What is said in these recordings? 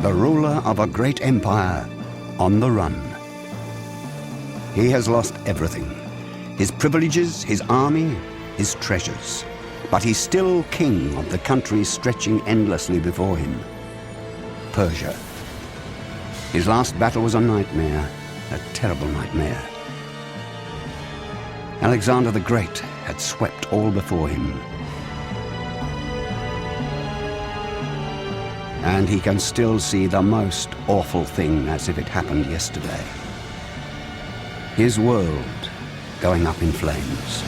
the ruler of a great empire on the run. He has lost everything, his privileges, his army, his treasures. But he's still king of the country stretching endlessly before him, Persia. His last battle was a nightmare, a terrible nightmare. Alexander the Great had swept all before him. And he can still see the most awful thing as if it happened yesterday. His world going up in flames.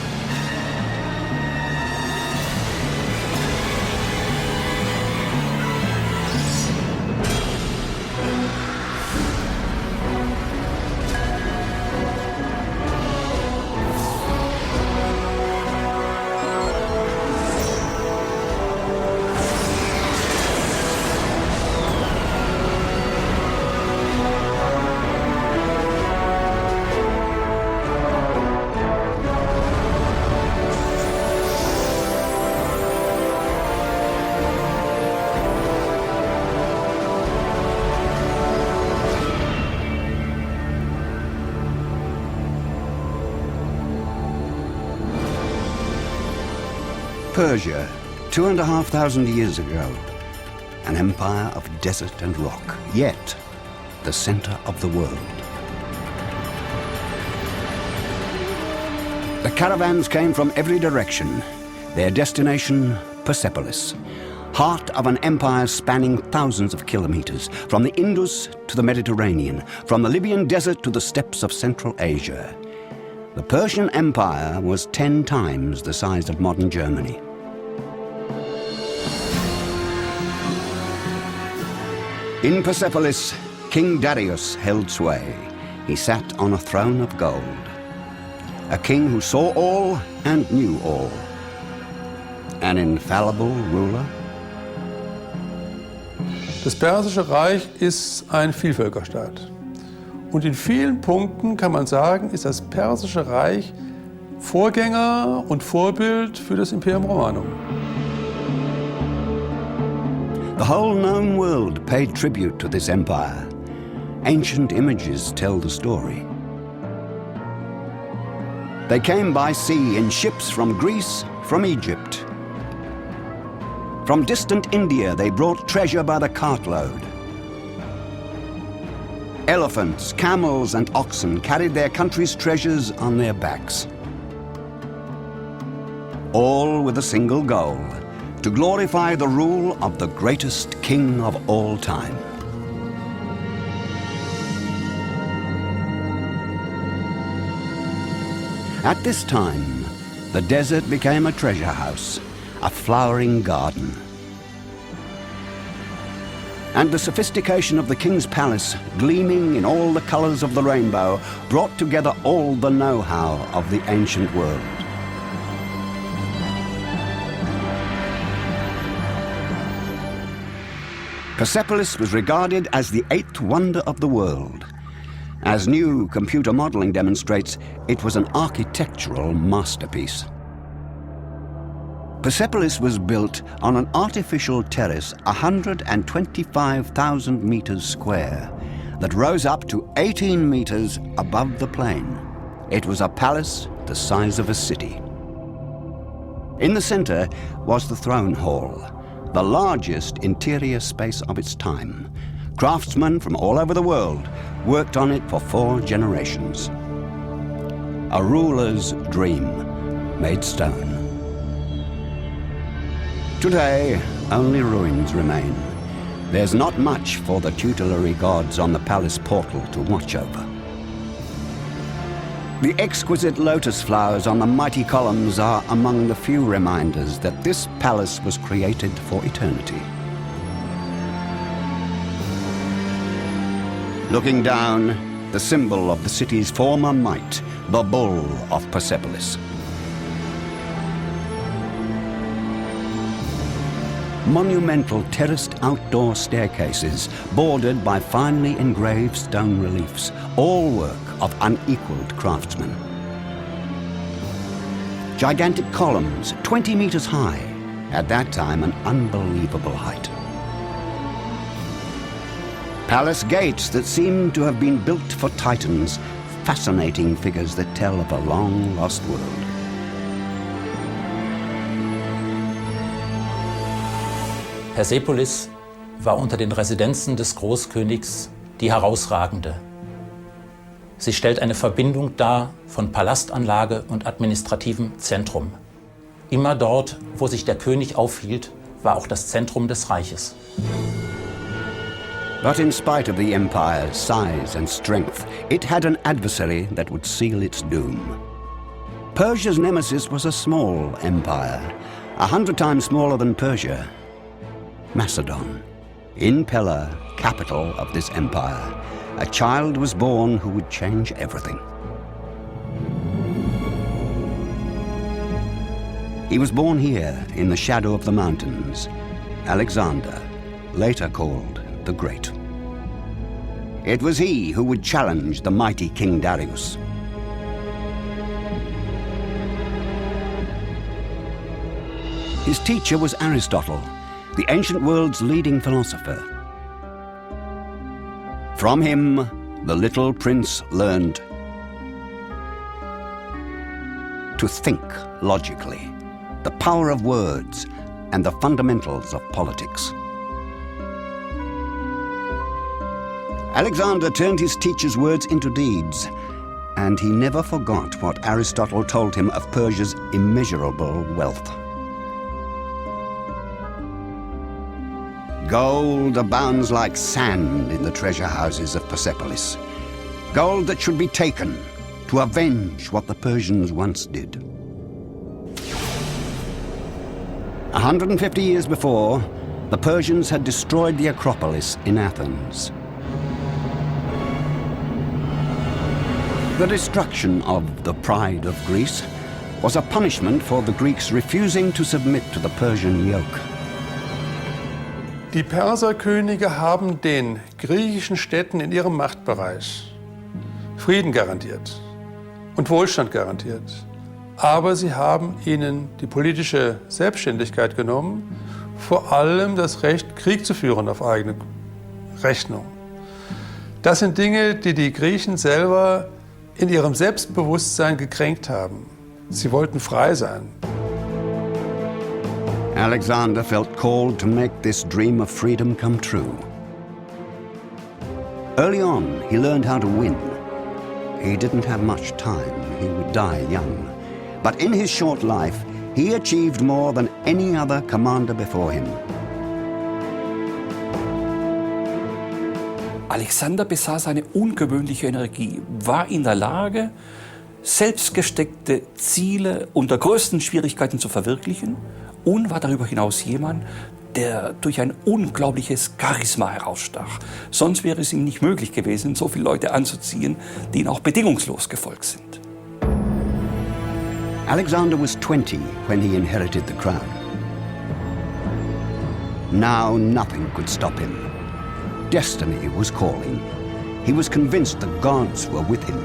Persia, 2,500 years ago, an empire of desert and rock, yet the center of the world. The caravans came from every direction, their destination Persepolis, heart of an empire spanning thousands of kilometers, from the Indus to the Mediterranean, from the Libyan desert to the steppes of Central Asia. The Persian Empire was 10 times the size of modern Germany. In Persepolis, King Darius held sway. He sat on a throne of gold. A king who saw all and knew all. An infallible ruler. Das Persische Reich ist ein Vielvölkerstaat. Und in vielen Punkten kann man sagen, ist das Persische Reich Vorgänger und Vorbild für das Imperium Romanum. The whole known world paid tribute to this empire. Ancient images tell the story. They came by sea in ships from Greece, from Egypt. From distant India, they brought treasure by the cartload. Elephants, camels, and oxen carried their country's treasures on their backs. All with a single goal: to glorify the rule of the greatest king of all time. At this time, the desert became a treasure house, a flowering garden. And the sophistication of the king's palace, gleaming in all the colors of the rainbow, brought together all the know-how of the ancient world. Persepolis was regarded as the 8th wonder of the world. As new computer modeling demonstrates, it was an architectural masterpiece. Persepolis was built on an artificial terrace 125,000 meters square that rose up to 18 meters above the plain. It was a palace the size of a city. In the center was the throne hall, the largest interior space of its time. Craftsmen from all over the world worked on it for 4 generations. A ruler's dream made stone. Today, only ruins remain. There's not much for the tutelary gods on the palace portal to watch over. The exquisite lotus flowers on the mighty columns are among the few reminders that this palace was created for eternity. Looking down, the symbol of the city's former might, the bull of Persepolis. Monumental terraced outdoor staircases bordered by finely engraved stone reliefs, all work of unequaled craftsmen. Gigantic columns, 20 meters high, at that time an unbelievable height. Palace gates that seem to have been built for titans, fascinating figures that tell of a long-lost world. Persepolis war unter den Residenzen des Großkönigs die herausragende. Sie stellt eine Verbindung dar von Palastanlage und administrativem Zentrum. Immer dort, wo sich der König aufhielt, war auch das Zentrum des Reiches. But in spite of the empire's size and strength, it had an adversary that would seal its doom. Persia's nemesis was a small empire, 100 times smaller than Persia. Macedon. In Pella, capital of this empire, a child was born who would change everything. He was born here in the shadow of the mountains, Alexander, later called the Great. It was he who would challenge the mighty King Darius. His teacher was Aristotle, the ancient world's leading philosopher. From him, the little prince learned to think logically, the power of words, and the fundamentals of politics. Alexander turned his teacher's words into deeds, and he never forgot what Aristotle told him of Persia's immeasurable wealth. Gold abounds like sand in the treasure houses of Persepolis. Gold that should be taken to avenge what the Persians once did. 150 years before, the Persians had destroyed the Acropolis in Athens. The destruction of the pride of Greece was a punishment for the Greeks refusing to submit to the Persian yoke. Die Perserkönige haben den griechischen Städten in ihrem Machtbereich Frieden garantiert und Wohlstand garantiert. Aber sie haben ihnen die politische Selbstständigkeit genommen, vor allem das Recht, Krieg zu führen auf eigene Rechnung. Das sind Dinge, die die Griechen selber in ihrem Selbstbewusstsein gekränkt haben. Sie wollten frei sein. Alexander felt called to make this dream of freedom come true. Early on, he learned how to win. He didn't have much time. He would die young. But in his short life, he achieved more than any other commander before him. Alexander besaß eine ungewöhnliche Energie, war in der Lage, selbst gesteckte Ziele unter größten Schwierigkeiten zu verwirklichen und war darüber hinaus jemand, der durch ein unglaubliches Charisma herausstach. Sonst wäre es ihm nicht möglich gewesen, so viele Leute anzuziehen, die ihm auch bedingungslos gefolgt sind. Alexander was 20 when he inherited the crown. Now nothing could stop him. Destiny was calling. He was convinced the gods were with him.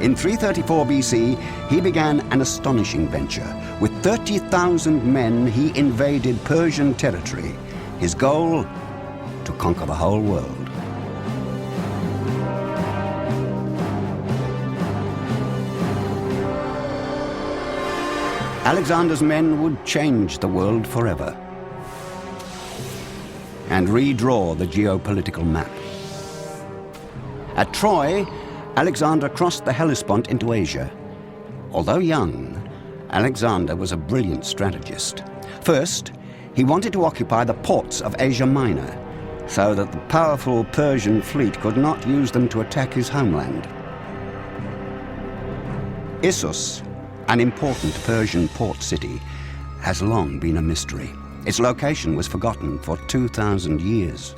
In 334 BC, he began an astonishing venture. With 30,000 men, he invaded Persian territory. His goal, to conquer the whole world. Alexander's men would change the world forever and redraw the geopolitical map. At Troy, Alexander crossed the Hellespont into Asia. Although young, Alexander was a brilliant strategist. First, he wanted to occupy the ports of Asia Minor so that the powerful Persian fleet could not use them to attack his homeland. Issus, an important Persian port city, has long been a mystery. Its location was forgotten for 2,000 years.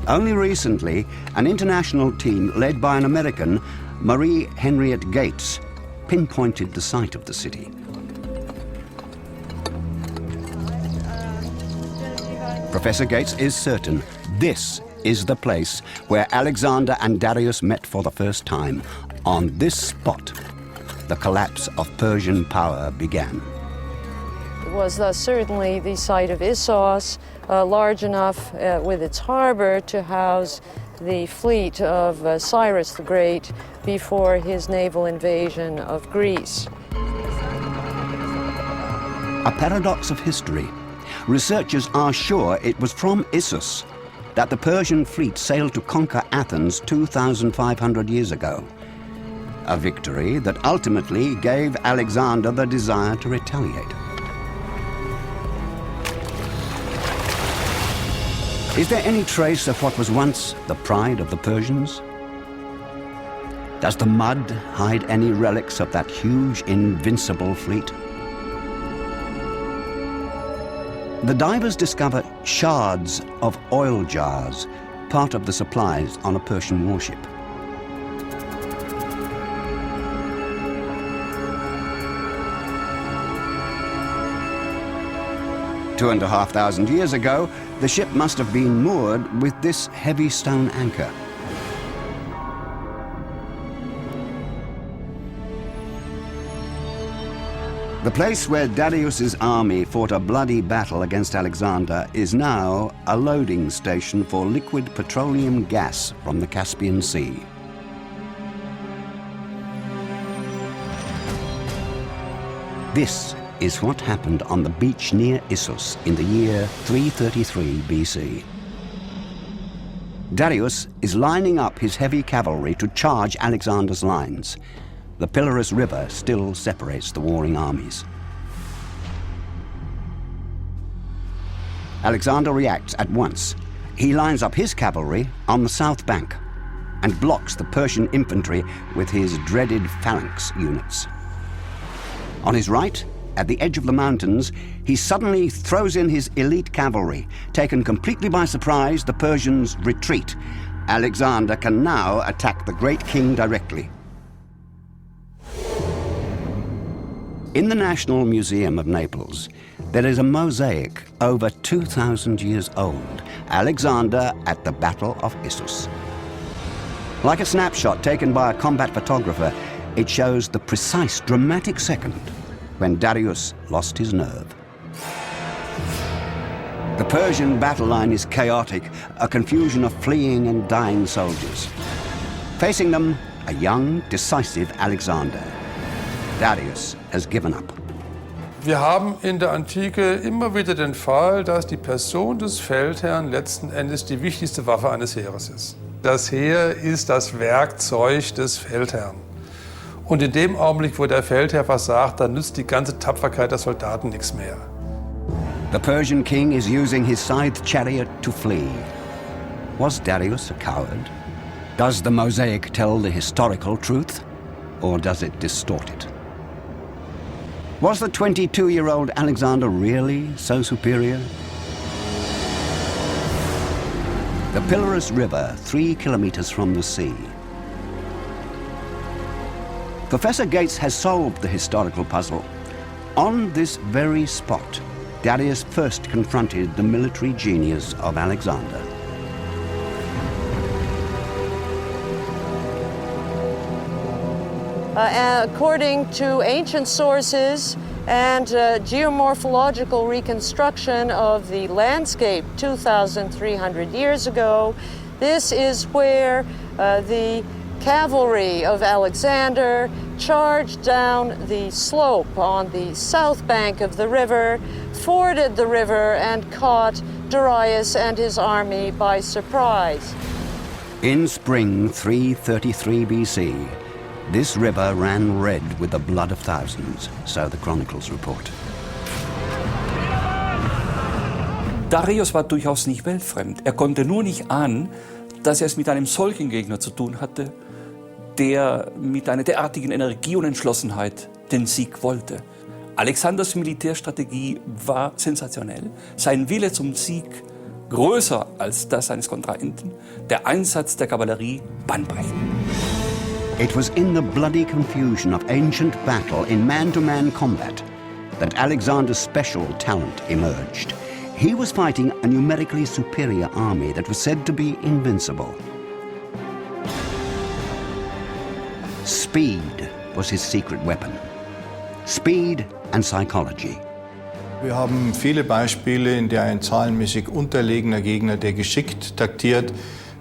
Only recently, an international team led by an American, Marie Henriette Gates, pinpointed the site of the city. Professor Gates is certain this is the place where Alexander and Darius met for the first time. On this spot, the collapse of Persian power began. was thus certainly the site of Issos, large enough with its harbor to house the fleet of Cyrus the Great before his naval invasion of Greece. A paradox of history. Researchers are sure it was from Issus that the Persian fleet sailed to conquer Athens 2,500 years ago. A victory that ultimately gave Alexander the desire to retaliate. Is there any trace of what was once the pride of the Persians? Does the mud hide any relics of that huge, invincible fleet? The divers discover shards of oil jars, part of the supplies on a Persian warship. Two and a half thousand years ago, the ship must have been moored with this heavy stone anchor. The place where Darius's army fought a bloody battle against Alexander is now a loading station for liquid petroleum gas from the Caspian Sea. This is what happened on the beach near Issus in the year 333 BC. Darius is lining up his heavy cavalry to charge Alexander's lines. The Pilorus River still separates the warring armies. Alexander reacts at once. He lines up his cavalry on the south bank and blocks the Persian infantry with his dreaded phalanx units. On his right, at the edge of the mountains, he suddenly throws in his elite cavalry. Taken completely by surprise, the Persians retreat. Alexander can now attack the great king directly. In the National Museum of Naples, there is a mosaic over 2,000 years old, Alexander at the Battle of Issus. Like a snapshot taken by a combat photographer, it shows the precise dramatic second when Darius lost his nerve. The Persian battle line is chaotic, a confusion of fleeing and dying soldiers. Facing them, a young, decisive Alexander. Darius has given up. Wir haben in der Antike immer wieder den Fall, dass die Person des Feldherrn letzten Endes die wichtigste Waffe eines Heeres ist. Das Heer ist das Werkzeug des Feldherrn. Und in dem Augenblick, wo der Feldherr was sagt, dann nützt die ganze Tapferkeit der Soldaten nichts mehr. The Persian king is using his scythed chariot to flee. Was Darius a coward? Does the mosaic tell the historical truth, or does it distort it? Was the 22-year-old Alexander really so superior? The Pilorus River, 3 kilometers from the sea. Professor Gates has solved the historical puzzle. On this very spot, Darius first confronted the military genius of Alexander. According to ancient sources and geomorphological reconstruction of the landscape 2,300 years ago, this is where the cavalry of Alexander charged down the slope on the south bank of the river, forded the river, and caught Darius and his army by surprise. In spring 333 BC, this river ran red with the blood of thousands, so the chronicles report. Darius war durchaus nicht weltfremd. Er konnte nur nicht ahnen, dass er es mit einem solchen Gegner zu tun hatte, der mit einer derartigen Energie und Entschlossenheit den Sieg wollte. Alexanders Militärstrategie war sensationell. Sein Wille zum Sieg größer als das seines Kontrahenten. Der Einsatz der Kavallerie bahnbrechend. It was in the bloody confusion of ancient battle in man-to-man combat that Alexander's special talent emerged. He was fighting a numerically superior army that was said to be invincible. Speed was his secret weapon. Speed and psychology. Wir haben viele Beispiele, in der ein zahlenmäßig unterlegener Gegner, der geschickt taktiert,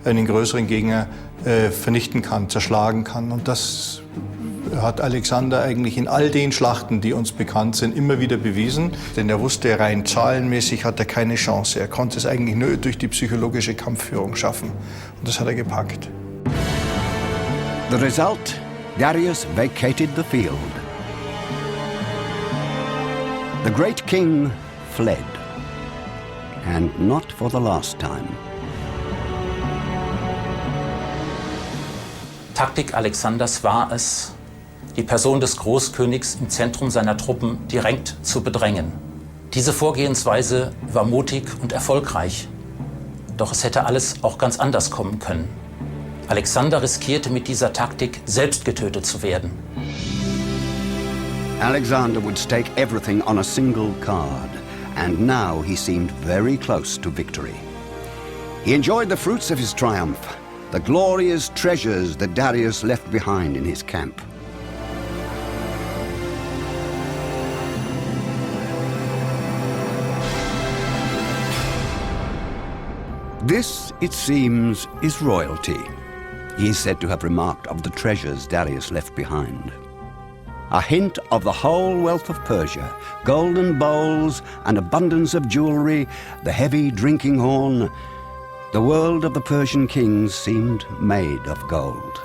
einen größeren Gegner vernichten kann, zerschlagen kann. Und das hat Alexander eigentlich in all den Schlachten, die uns bekannt sind, immer wieder bewiesen. Denn er wusste, rein zahlenmäßig hat er keine Chance. Er konnte es eigentlich nur durch die psychologische Kampfführung schaffen. Und das hat er gepackt. The result, Darius vacated the field. The great king fled, and not for the last time. Taktik Alexanders war es, die Person des Großkönigs im Zentrum seiner Truppen direkt zu bedrängen. Diese Vorgehensweise war mutig und erfolgreich. Doch es hätte alles auch ganz anders kommen können. Alexander riskierte mit dieser Taktik, selbst getötet zu werden. Alexander would stake everything on a single card, and now he seemed very close to victory. He enjoyed the fruits of his triumph, the glorious treasures that Darius left behind in his camp. This, it seems, is royalty. He is said to have remarked of the treasures Darius left behind. A hint of the whole wealth of Persia, golden bowls, an abundance of jewelry, the heavy drinking horn. The world of the Persian kings seemed made of gold.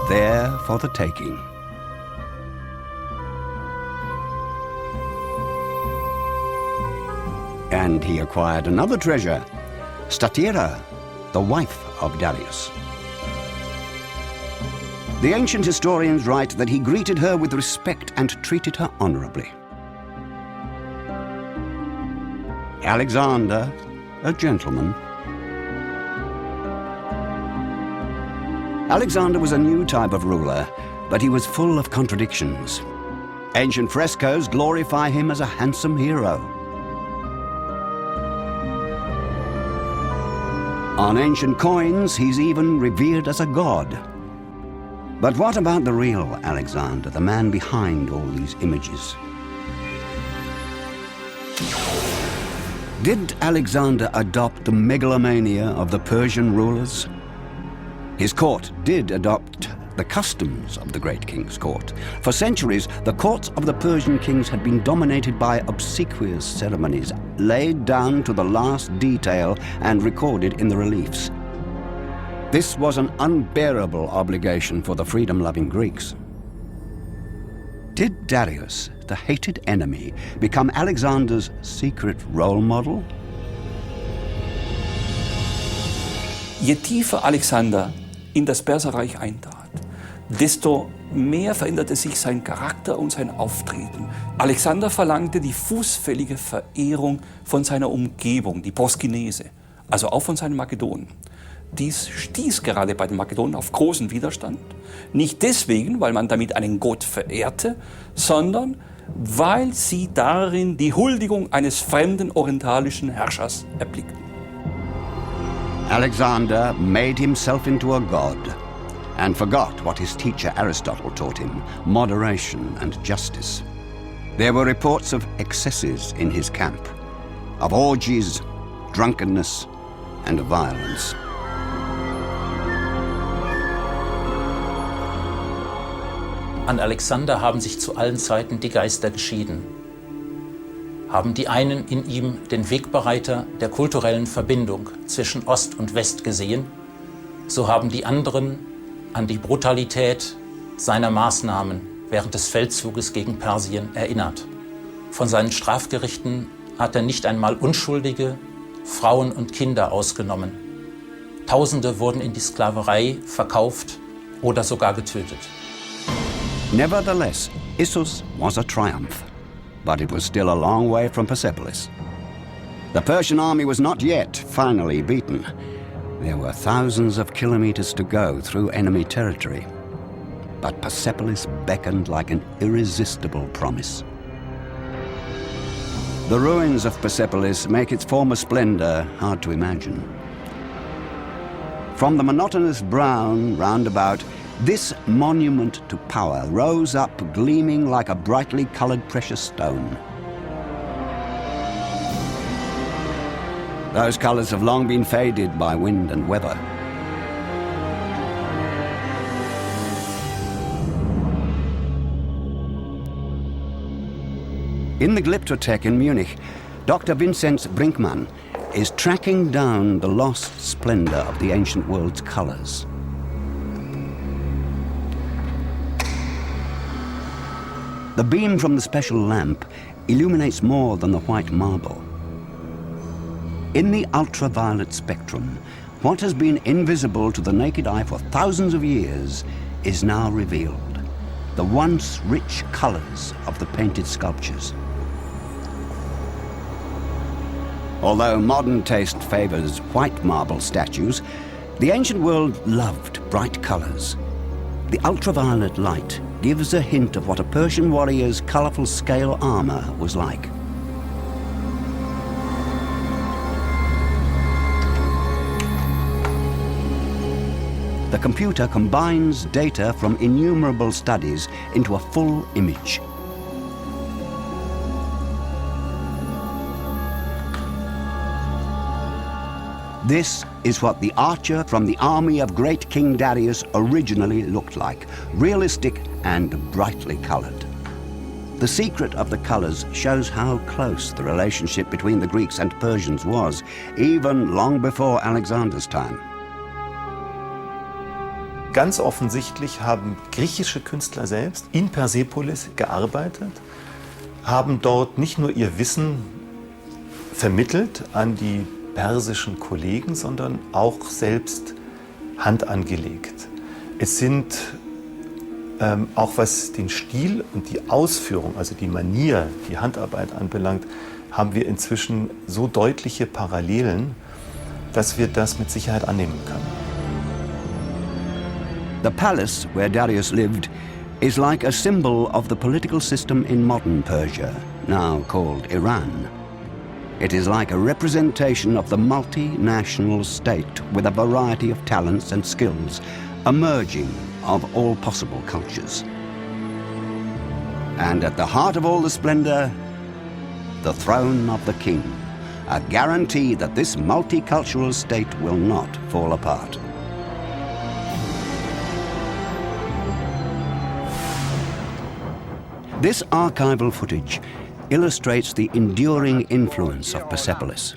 There for the taking. And he acquired another treasure, Statira, the wife of Darius. The ancient historians write that he greeted her with respect and treated her honorably. Alexander, a gentleman. Alexander was a new type of ruler, but he was full of contradictions. Ancient frescoes glorify him as a handsome hero. On ancient coins, he's even revered as a god. But what about the real Alexander, the man behind all these images? Did Alexander adopt the megalomania of the Persian rulers? His court did adopt the customs of the great king's court. For centuries, the courts of the Persian kings had been dominated by obsequious ceremonies, laid down to the last detail and recorded in the reliefs. This was an unbearable obligation for the freedom-loving Greeks. Did Darius, the hated enemy, become Alexander's secret role model? Je tiefer Alexander in das Perserreich eintrat, desto mehr veränderte sich sein Charakter und sein Auftreten. Alexander verlangte die fußfällige Verehrung von seiner Umgebung, die Proskynese, also auch von seinen Makedonen. Dies stieß gerade bei den Makedonen auf großen Widerstand. Nicht deswegen, weil man damit einen Gott verehrte, sondern weil sie darin die Huldigung eines fremden orientalischen Herrschers erblickten. Alexander made himself into a god and forgot what his teacher Aristotle taught him, moderation and justice. There were reports of excesses in his camp, of orgies, drunkenness, and violence. An Alexander haben sich zu allen Zeiten die Geister geschieden. Haben die einen in ihm den Wegbereiter der kulturellen Verbindung zwischen Ost und West gesehen, so haben die anderen an die Brutalität seiner Maßnahmen während des Feldzuges gegen Persien erinnert. Von seinen Strafgerichten hat er nicht einmal Unschuldige, Frauen und Kinder ausgenommen. Tausende wurden in die Sklaverei verkauft oder sogar getötet. Nevertheless, Issus was a triumph, but it was still a long way from Persepolis. The Persian army was not yet finally beaten. There were thousands of kilometers to go through enemy territory. But Persepolis beckoned like an irresistible promise. The ruins of Persepolis make its former splendor hard to imagine. From the monotonous brown roundabout, This monument to power rose up gleaming like a brightly colored precious stone. Those colors have long been faded by wind and weather. In the Glyptothek in Munich, Dr. Vinzenz Brinkmann is tracking down the lost splendor of the ancient world's colors. The beam from the special lamp illuminates more than the white marble. In the ultraviolet spectrum, what has been invisible to the naked eye for thousands of years is now revealed. The once rich colors of the painted sculptures. Although modern taste favors white marble statues, the ancient world loved bright colors. The ultraviolet light gives a hint of what a Persian warrior's colorful scale armor was like. The computer combines data from innumerable studies into a full image. This is what the archer from the army of great King Darius originally looked like, realistic and brightly colored. The secret of the colors shows how close the relationship between the Greeks and Persians was, even long before Alexander's time. Ganz offensichtlich haben griechische Künstler selbst in Persepolis gearbeitet, haben dort nicht nur ihr Wissen vermittelt an die persischen Kollegen, sondern auch selbst Hand angelegt. Es sind auch was den Stil und die Ausführung, also die Manier, die Handarbeit anbelangt, haben wir inzwischen so deutliche Parallelen, dass wir das mit Sicherheit annehmen können. The palace where Darius lived is like a symbol of the political system in modern Persia, now called Iran. It is like a representation of the multinational state with a variety of talents and skills, a merging of all possible cultures. And at the heart of all the splendor, the throne of the king, a guarantee that this multicultural state will not fall apart. This archival footage illustrates the enduring influence of Persepolis.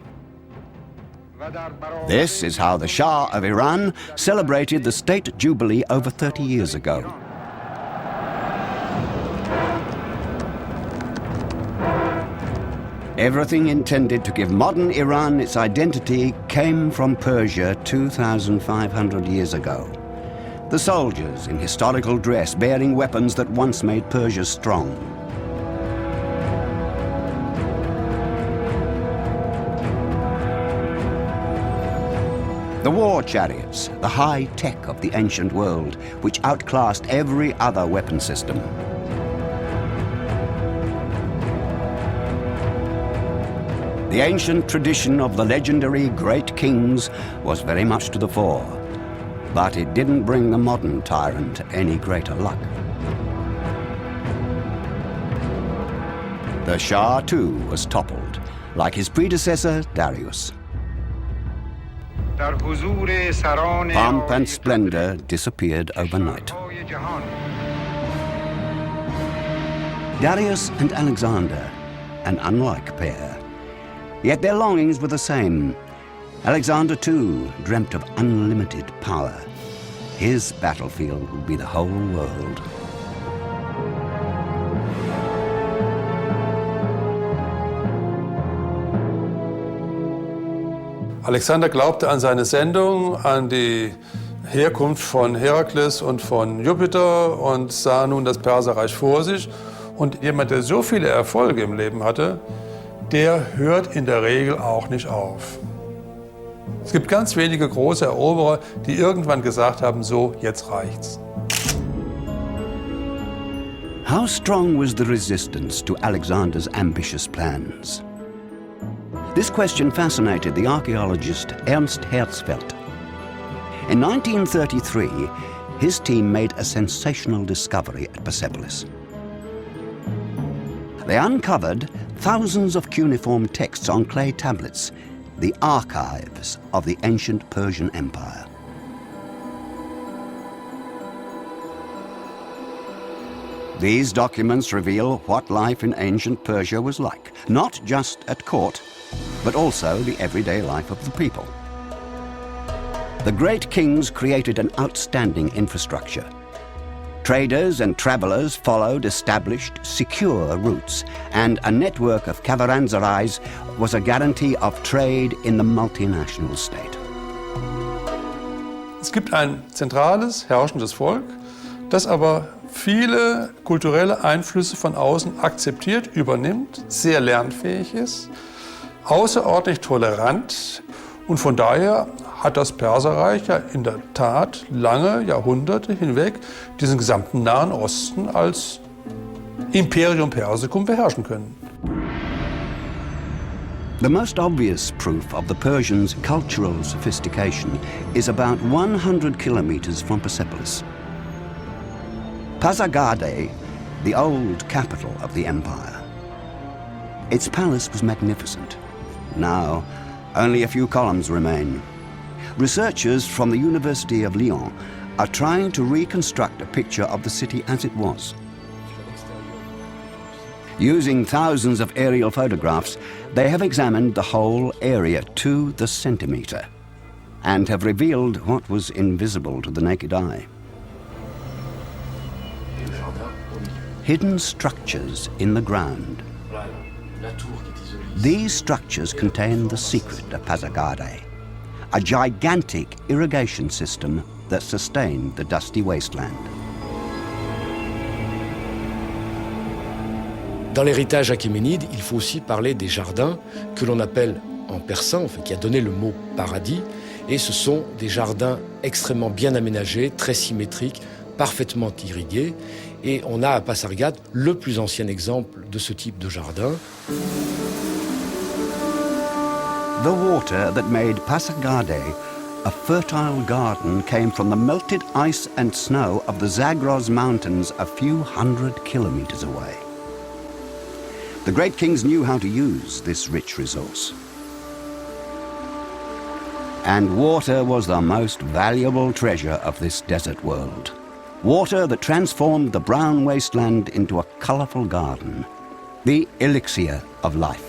This is how the Shah of Iran celebrated the state jubilee over 30 years ago. Everything intended to give modern Iran its identity came from Persia 2,500 years ago. The soldiers in historical dress bearing weapons that once made Persia strong. The war chariots, the high tech of the ancient world, which outclassed every other weapon system. The ancient tradition of the legendary great kings was very much to the fore, but it didn't bring the modern tyrant any greater luck. The Shah, too, was toppled, like his predecessor, Darius. Pomp and splendor disappeared overnight. Darius and Alexander, an unlike pair. Yet their longings were the same. Alexander, too, dreamt of unlimited power. His battlefield would be the whole world. Alexander glaubte an seine Sendung, an die Herkunft von Herakles und von Jupiter und sah nun das Perserreich vor sich. Und jemand, der so viele Erfolge im Leben hatte, der hört in der Regel auch nicht auf. Es gibt ganz wenige große Eroberer, die irgendwann gesagt haben, so, jetzt reicht's. How strong was the resistance to Alexander's ambitious plans? This question fascinated the archaeologist Ernst Herzfeld. In 1933, his team made a sensational discovery at Persepolis. They uncovered thousands of cuneiform texts on clay tablets, the archives of the ancient Persian Empire. These documents reveal what life in ancient Persia was like, not just at court, but also the everyday life of the people. The great kings created an outstanding infrastructure. Traders and travelers followed established, secure routes, and a network of caravanserais was a guarantee of trade in the multinational state. Es gibt ein zentrales, herrschendes Volk, das aber viele kulturelle Einflüsse von außen akzeptiert, übernimmt, sehr lernfähig ist, außerordentlich tolerant und von daher hat das Perserreich ja in der Tat lange Jahrhunderte hinweg diesen gesamten Nahen Osten als Imperium Persicum beherrschen können. The most obvious proof of the Persians' cultural sophistication is about 100 kilometers from Persepolis. Pasargadae, the old capital of the empire. Its palace was magnificent. Now, only a few columns remain. Researchers from the University of Lyon are trying to reconstruct a picture of the city as it was. Using thousands of aerial photographs, they have examined the whole area to the centimeter and have revealed what was invisible to the naked eye. Hidden structures in the ground. These structures contain the secret of Pasargadae, a gigantic irrigation system that sustained the dusty wasteland. Dans l'héritage achéménide, il faut aussi parler des jardins que l'on appelle en persan, enfin, qui a donné le mot paradis, et ce sont des jardins extrêmement bien aménagés, très symétriques, parfaitement irrigués, et on a à Pasargade le plus ancien exemple de ce type de jardin. The water that made Pasargadae a fertile garden came from the melted ice and snow of the Zagros Mountains a few hundred kilometers away. The great kings knew how to use this rich resource. And water was the most valuable treasure of this desert world. Water that transformed the brown wasteland into a colorful garden. The elixir of life.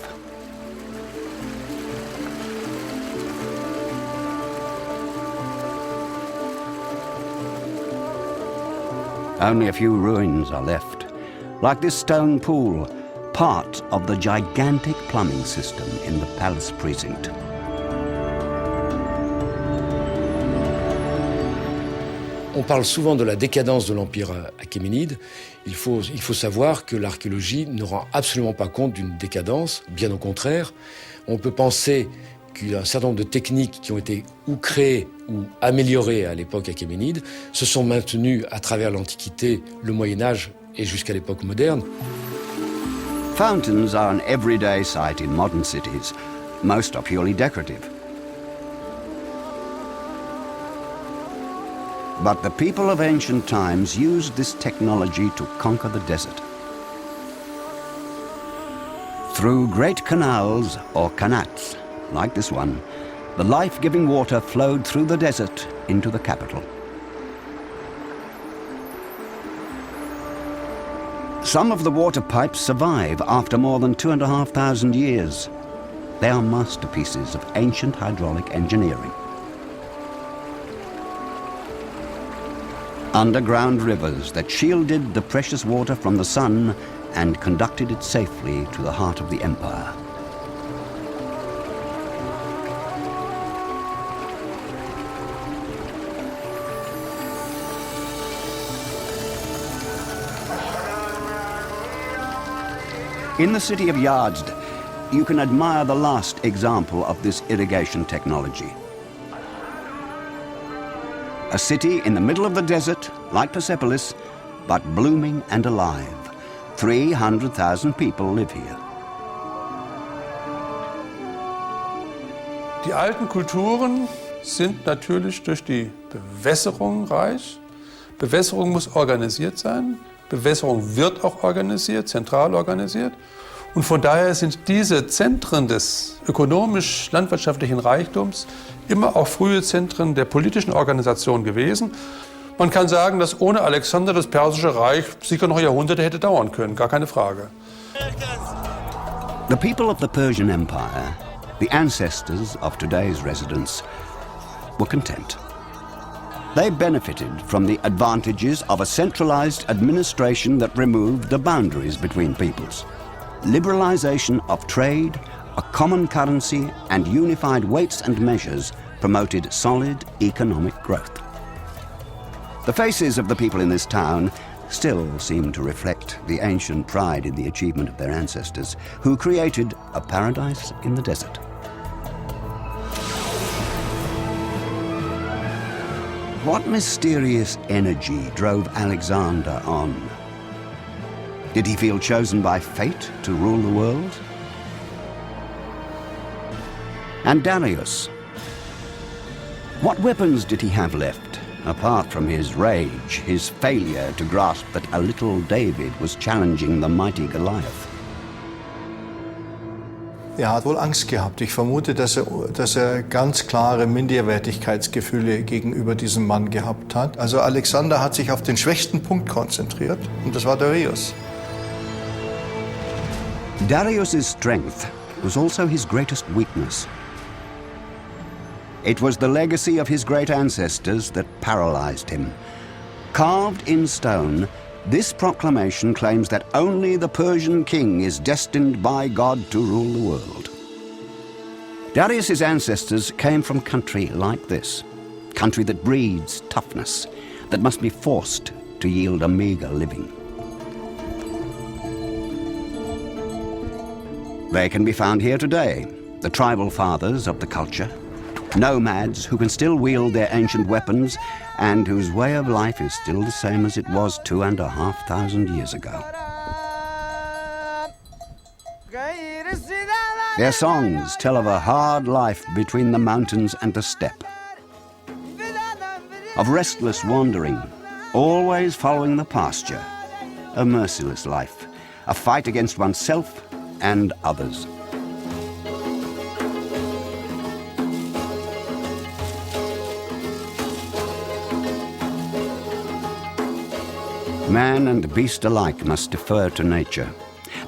Only a few ruins are left, like this stone pool, part of the gigantic plumbing system in the palace precinct. On parle souvent de la décadence de l'Empire achéménide. Il faut savoir que l'archéologie ne rend absolument pas compte d'une décadence, bien au contraire. On peut penser qu'il y a un certain nombre de techniques qui ont été ou créées ou améliorées à l'époque achéménide, se sont maintenues à travers l'Antiquité, le Moyen-Âge et jusqu'à l'époque moderne. Fountains are an everyday sight in modern cities. Most are purely decorative. But the people of ancient times used this technology to conquer the desert. Through great canals, or qanats, like this one, the life-giving water flowed through the desert into the capital. Some of the water pipes survive after more than 2,500 years. They are masterpieces of ancient hydraulic engineering. Underground rivers that shielded the precious water from the sun and conducted it safely to the heart of the empire. In the city of Yazd, you can admire the last example of this irrigation technology. A city in the middle of the desert, like Persepolis, but blooming and alive. 300,000 people live here. Die alten Kulturen sind natürlich durch die Bewässerung reich. Bewässerung muss organisiert sein. Bewässerung wird auch organisiert, zentral organisiert. Und von daher sind diese Zentren des ökonomisch-landwirtschaftlichen Reichtums immer auch frühe Zentren der politischen Organisation gewesen. Man kann sagen, dass ohne Alexander das Persische Reich sicher noch Jahrhunderte hätte dauern können, gar keine Frage. The people of the Persian Empire, the ancestors of today's residents, were content. They benefited from the advantages of a centralized administration that removed the boundaries between peoples. Liberalization of trade, a common currency, and unified weights and measures promoted solid economic growth. The faces of the people in this town still seem to reflect the ancient pride in the achievement of their ancestors, who created a paradise in the desert. What mysterious energy drove Alexander on? Did he feel chosen by fate to rule the world? And Darius? What weapons did he have left, apart from his rage, his failure to grasp that a little David was challenging the mighty Goliath? Er hat wohl Angst gehabt. Ich vermute, dass er ganz klare Minderwertigkeitsgefühle gegenüber diesem Mann gehabt hat. Also Alexander hat sich auf den schwächsten Punkt konzentriert, und das war Darius. Darius's strength was also his greatest weakness. It was the legacy of his great ancestors that paralyzed him. Carved in stone, this proclamation claims that only the Persian king is destined by God to rule the world. Darius's ancestors came from country like this, country that breeds toughness, that must be forced to yield a meager living. They can be found here today, the tribal fathers of the culture, nomads who can still wield their ancient weapons and whose way of life is still the same as it was 2,500 years ago. Their songs tell of a hard life between the mountains and the steppe, of restless wandering, always following the pasture, a merciless life, a fight against oneself and others. Man and beast alike must defer to nature.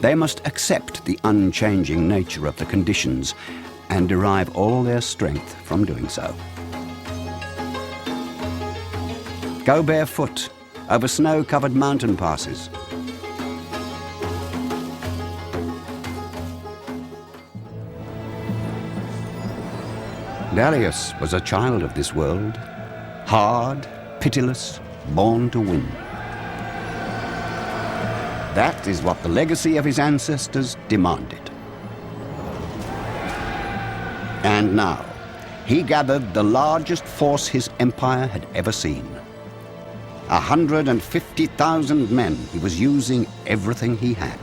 They must accept the unchanging nature of the conditions and derive all their strength from doing so. Go barefoot over snow-covered mountain passes. Darius was a child of this world, hard, pitiless, born to win. That is what the legacy of his ancestors demanded. And now, he gathered the largest force his empire had ever seen. 150,000 men. He was using everything he had.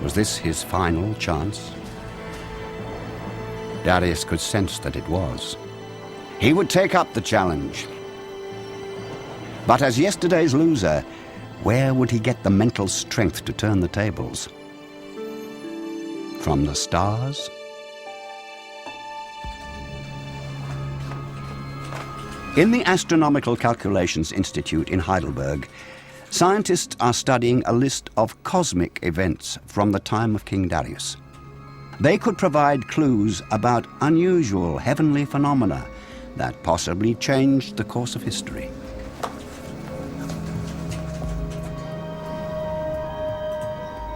Was this his final chance? Darius could sense that it was. He would take up the challenge. But as yesterday's loser, where would he get the mental strength to turn the tables? From the stars? In the Astronomical Calculations Institute in Heidelberg, scientists are studying a list of cosmic events from the time of King Darius. They could provide clues about unusual heavenly phenomena that possibly changed the course of history.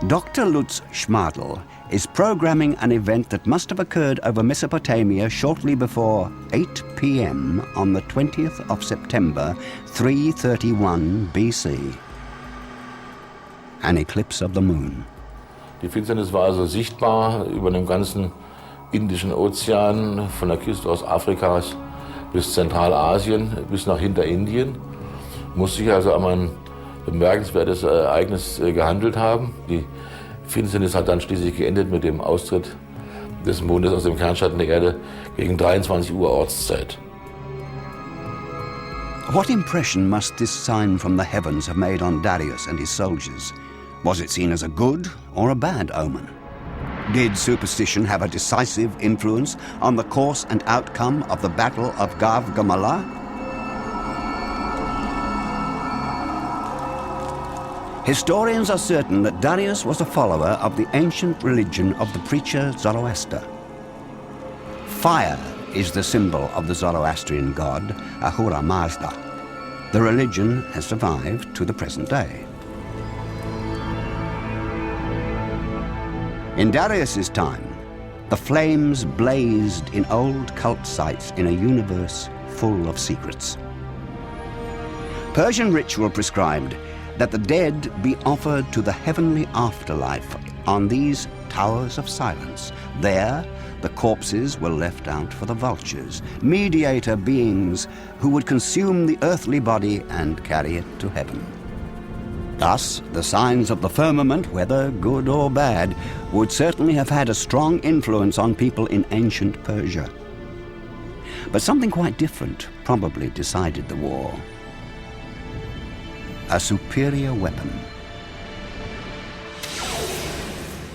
Dr. Lutz Schmadl is programming an event that must have occurred over Mesopotamia shortly before 8 p.m. on the 20th of September, 331 BC. An eclipse of the moon. Die Finsternis war also sichtbar über dem ganzen Indischen Ozean, von der Küste aus Afrikas bis Zentralasien, bis nach Hinterindien. Muss sich also an ein bemerkenswertes Ereignis gehandelt haben. Die Finsternis hat dann schließlich geendet mit dem Austritt des Mondes aus dem Kernschatten der Erde gegen 23 Uhr Ortszeit. What impression must this sign from the heavens have made on Darius and his soldiers? Was it seen as a good or a bad omen? Did superstition have a decisive influence on the course and outcome of the Battle of Gav Gamala? Historians are certain that Darius was a follower of the ancient religion of the preacher Zoroaster. Fire is the symbol of the Zoroastrian god Ahura Mazda. The religion has survived to the present day. In Darius's time, the flames blazed in old cult sites in a universe full of secrets. Persian ritual prescribed that the dead be offered to the heavenly afterlife on these towers of silence. There, the corpses were left out for the vultures, mediator beings who would consume the earthly body and carry it to heaven. Thus, the signs of the firmament, whether good or bad, would certainly have had a strong influence on people in ancient Persia. But something quite different probably decided the war. A superior weapon.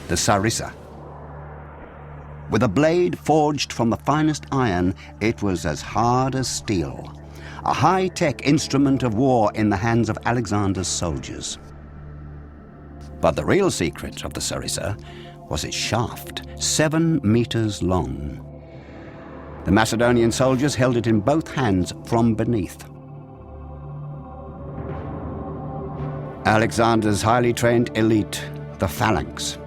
The sarissa. With a blade forged from the finest iron, it was as hard as steel. A high-tech instrument of war in the hands of Alexander's soldiers. But the real secret of the sarissa was its shaft, 7 meters long. The Macedonian soldiers held it in both hands from beneath. Alexander's highly trained elite, the phalanx.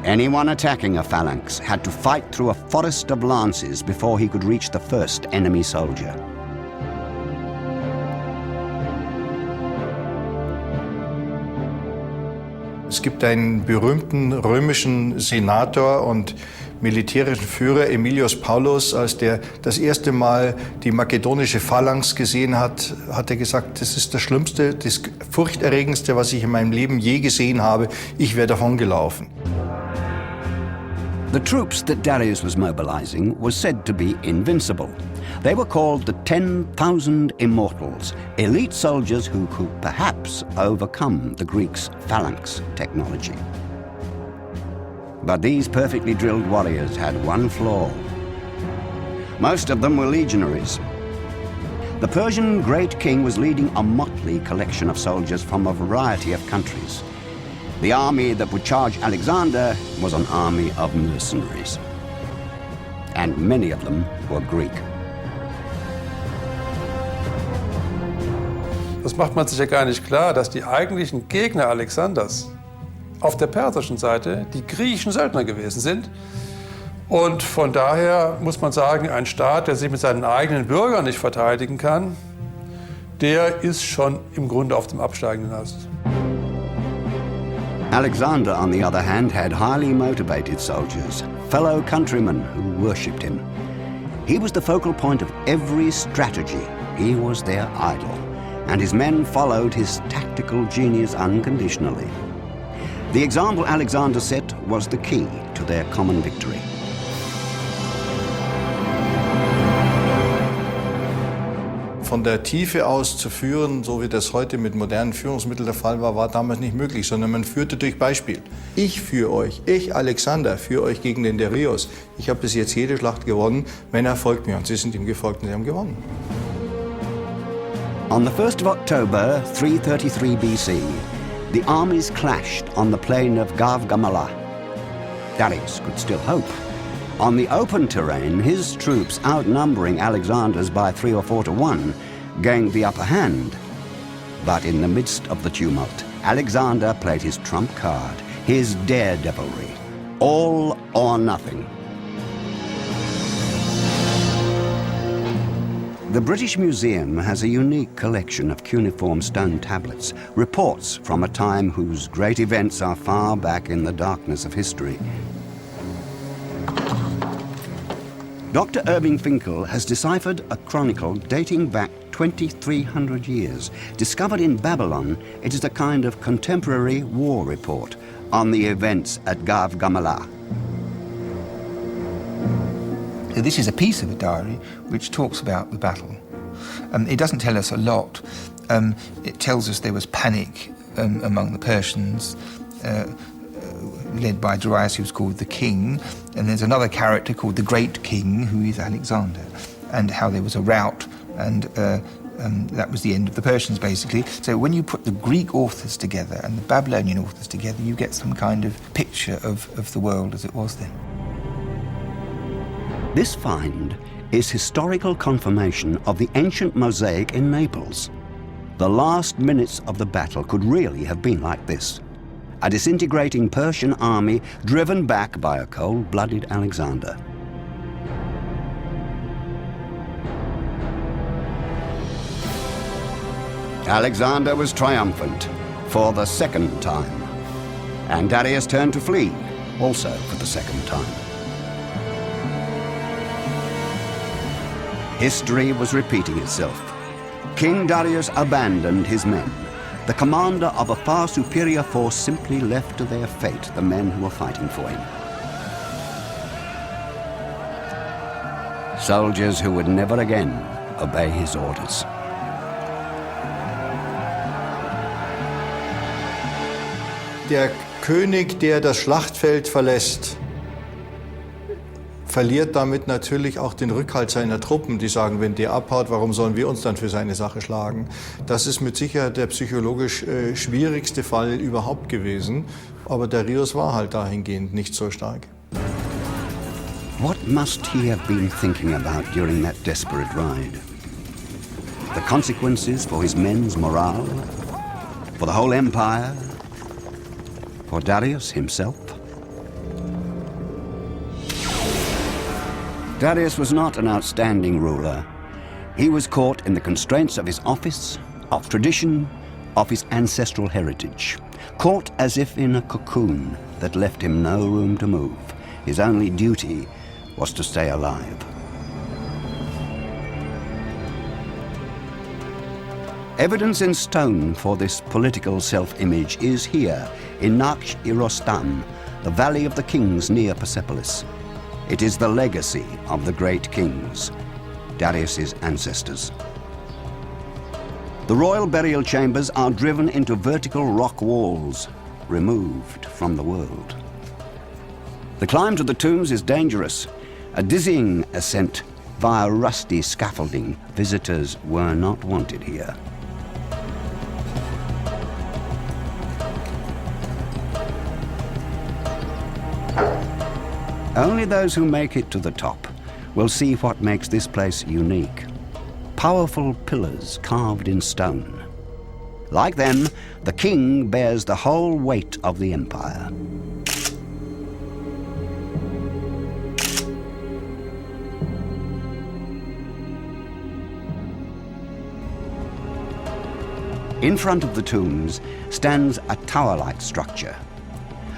Anyone attacking a phalanx had to fight through a forest of lances before he could reach the first enemy soldier. Es gibt einen berühmten römischen Senator und militärischen Führer, Aemilius Paulus, als der das erste Mal die makedonische Phalanx gesehen hat, hat er gesagt, das ist das Schlimmste, das Furchterregendste, was ich in meinem Leben je gesehen habe. Ich wäre davongelaufen. The troops that Darius was mobilizing was said to be invincible. They were called the 10,000 Immortals, elite soldiers who could perhaps overcome the Greeks' phalanx technology. But these perfectly drilled warriors had one flaw. Most of them were legionaries. The Persian great king was leading a motley collection of soldiers from a variety of countries. The army that would charge Alexander was an army of mercenaries. And many of them were Greek. Das macht man sich ja gar nicht klar, dass die eigentlichen Gegner Alexanders auf der persischen Seite die griechischen Söldner gewesen sind. Und von daher muss man sagen, ein Staat, der sich mit seinen eigenen Bürgern nicht verteidigen kann, der ist schon im Grunde auf dem absteigenden Ast. Alexander, on the other hand, had highly motivated soldiers, fellow countrymen who worshipped him. He was the focal point of every strategy. He was their idol, and his men followed his tactical genius unconditionally. The example Alexander set was the key to their common victory. Von der Tiefe aus zu führen, so wie das heute mit modernen Führungsmitteln der Fall war, war damals nicht möglich, sondern man führte durch Beispiel. Ich führe euch, ich Alexander, führe euch gegen den Darius. Ich habe bis jetzt jede Schlacht gewonnen, wenn er folgt mir. Und sie sind ihm gefolgt und sie haben gewonnen. On the 1st of October, 333 BC, the armies clashed on the plain of Gav Gamala. Darius could still hope. On the open terrain, his troops, outnumbering Alexander's by 3 or 4 to 1, gained the upper hand. But in the midst of the tumult, Alexander played his trump card, his daredevilry. All or nothing. The British Museum has a unique collection of cuneiform stone tablets, reports from a time whose great events are far back in the darkness of history. Dr. Irving Finkel has deciphered a chronicle dating back 2,300 years. Discovered in Babylon, it is a kind of contemporary war report on the events at Gav Gamala. This is a piece of a diary which talks about the battle. It doesn't tell us a lot. It tells us there was panic among the Persians, led by Darius, who's called the king, and there's another character called the Great King, who is Alexander, and how there was a rout, and that was the end of the Persians, basically. So when you put the Greek authors together and the Babylonian authors together, you get some kind of picture of the world as it was then. This find is historical confirmation of the ancient mosaic in Naples. The last minutes of the battle could really have been like this: a disintegrating Persian army driven back by a cold-blooded Alexander. Alexander was triumphant for the second time, and Darius turned to flee, also for the second time. History was repeating itself. King Darius abandoned his men. The commander of a far superior force simply left to their fate the men who were fighting for him. Soldiers who would never again obey his orders. Der König, der das Schlachtfeld verlässt, verliert damit natürlich auch den Rückhalt seiner Truppen, die sagen, wenn der abhaut, warum sollen wir uns dann für seine Sache schlagen? Das ist mit Sicherheit der psychologisch schwierigste Fall überhaupt gewesen, aber Darius war halt dahingehend nicht so stark. What must he have been thinking about during that desperate ride? The consequences for his men's morale, for the whole empire, for Darius himself? Darius was not an outstanding ruler. He was caught in the constraints of his office, of tradition, of his ancestral heritage. Caught as if in a cocoon that left him no room to move. His only duty was to stay alive. Evidence in stone for this political self-image is here in Naksh-i-Rostam, the Valley of the Kings near Persepolis. It is the legacy of the great kings, Darius's ancestors. The royal burial chambers are driven into vertical rock walls, removed from the world. The climb to the tombs is dangerous, a dizzying ascent via rusty scaffolding. Visitors were not wanted here. Only those who make it to the top will see what makes this place unique. Powerful pillars carved in stone. Like them, the king bears the whole weight of the empire. In front of the tombs stands a tower-like structure.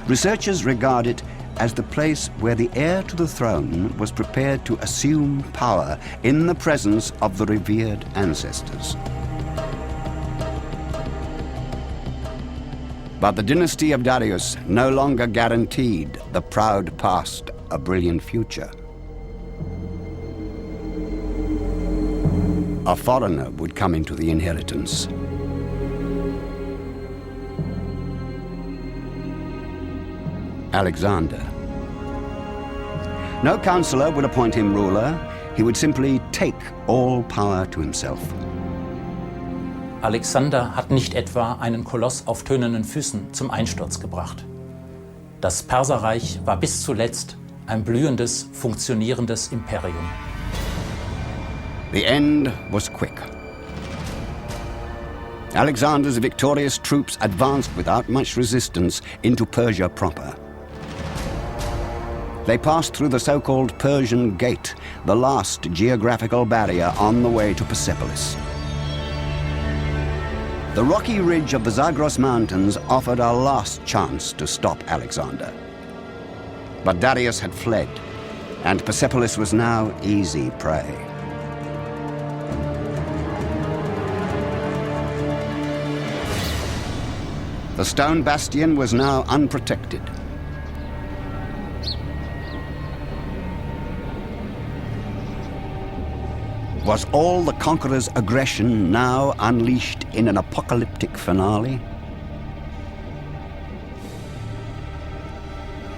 Researchers regard it as the place where the heir to the throne was prepared to assume power in the presence of the revered ancestors. But the dynasty of Darius no longer guaranteed the proud past a brilliant future. A foreigner would come into the inheritance. Alexander. No counselor would appoint him ruler. He would simply take all power to himself. Alexander hat nicht etwa einen Koloss auf tönenden Füßen zum Einsturz gebracht. Das Perserreich war bis zuletzt ein blühendes, funktionierendes Imperium. The end was quick. Alexander's victorious troops advanced without much resistance into Persia proper. They passed through the so-called Persian Gate, the last geographical barrier on the way to Persepolis. The rocky ridge of the Zagros Mountains offered a last chance to stop Alexander. But Darius had fled, and Persepolis was now easy prey. The stone bastion was now unprotected. Was all the conqueror's aggression now unleashed in an apocalyptic finale?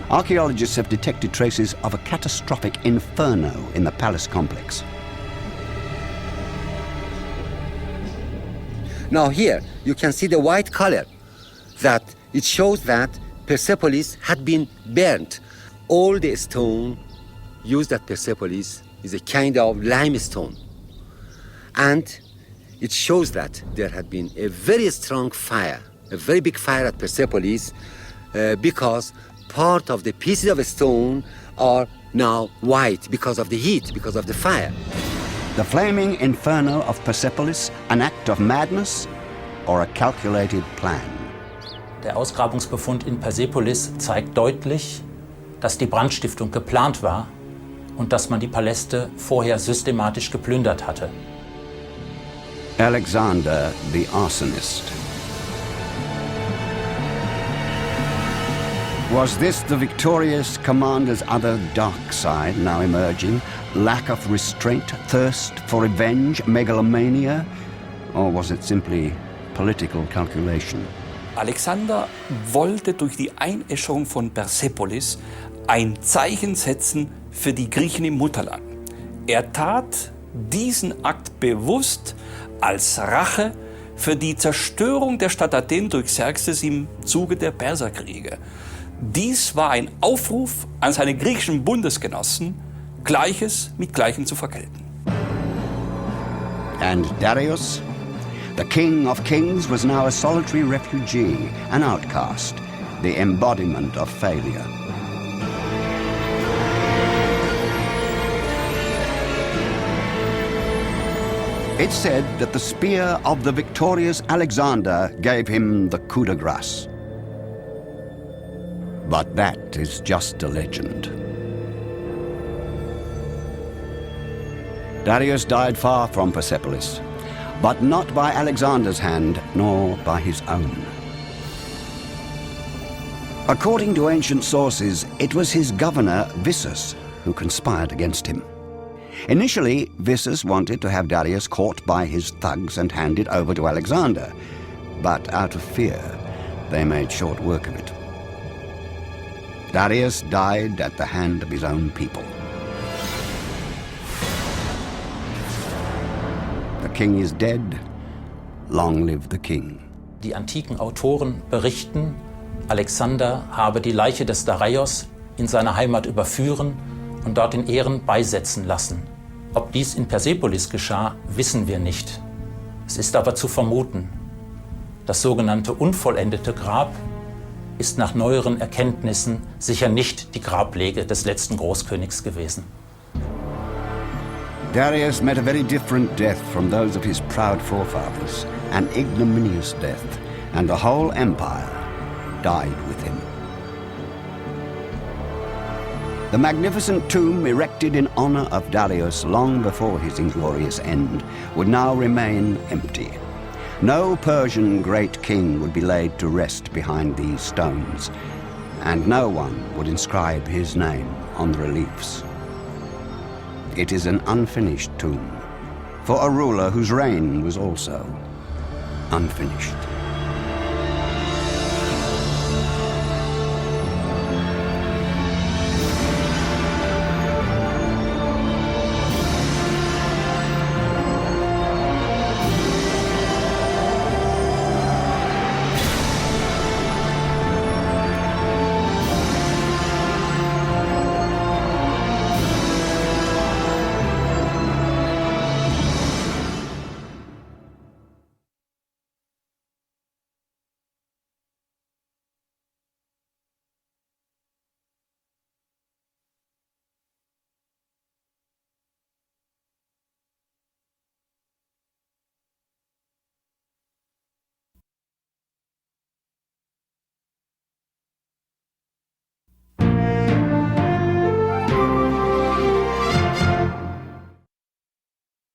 Archaeologists have detected traces of a catastrophic inferno in the palace complex. Now here you can see the white color, that it shows that Persepolis had been burnt. All the stone used at Persepolis is a kind of limestone. And it shows that there had been a very strong fire, a very big fire at Persepolis, because part of the pieces of stone are now white because of the heat, because of the fire. The flaming inferno of Persepolis, an act of madness or a calculated plan? Der Ausgrabungsbefund in Persepolis zeigt deutlich, dass die Brandstiftung geplant war und dass man die Paläste vorher systematisch geplündert hatte. Alexander the Arsonist. Was this the victorious commander's other dark side now emerging? Lack of restraint, thirst for revenge, megalomania? Or was it simply political calculation? Alexander wollte durch die Einäscherung von Persepolis ein Zeichen setzen für die Griechen im Mutterland. Er tat diesen Akt bewusst als Rache für die Zerstörung der Stadt Athen durch Xerxes im Zuge der Perserkriege. Dies war ein Aufruf an seine griechischen Bundesgenossen, Gleiches mit Gleichem zu vergelten. And Darius? The king of kings was now a solitary refugee, an outcast, the embodiment of failure. It's said that the spear of the victorious Alexander gave him the coup de grace. But that is just a legend. Darius died far from Persepolis, but not by Alexander's hand, nor by his own. According to ancient sources, it was his governor, Vissus, who conspired against him. Initially, Vissus wanted to have Darius caught by his thugs and handed over to Alexander, but out of fear, they made short work of it. Darius died at the hand of his own people. The king is dead. Long live the king. Die antiken Autoren berichten, Alexander habe die Leiche des Dareios in seine Heimat überführen und dort in Ehren beisetzen lassen. Ob dies in Persepolis geschah, wissen wir nicht. Es ist aber zu vermuten. Das sogenannte unvollendete Grab ist nach neueren Erkenntnissen sicher nicht die Grablege des letzten Großkönigs gewesen. Darius met a very different death from those of his proud forefathers, an ignominious death, and the whole empire died with him. The magnificent tomb erected in honor of Darius long before his inglorious end would now remain empty. No Persian great king would be laid to rest behind these stones, and no one would inscribe his name on the reliefs. It is an unfinished tomb for a ruler whose reign was also unfinished.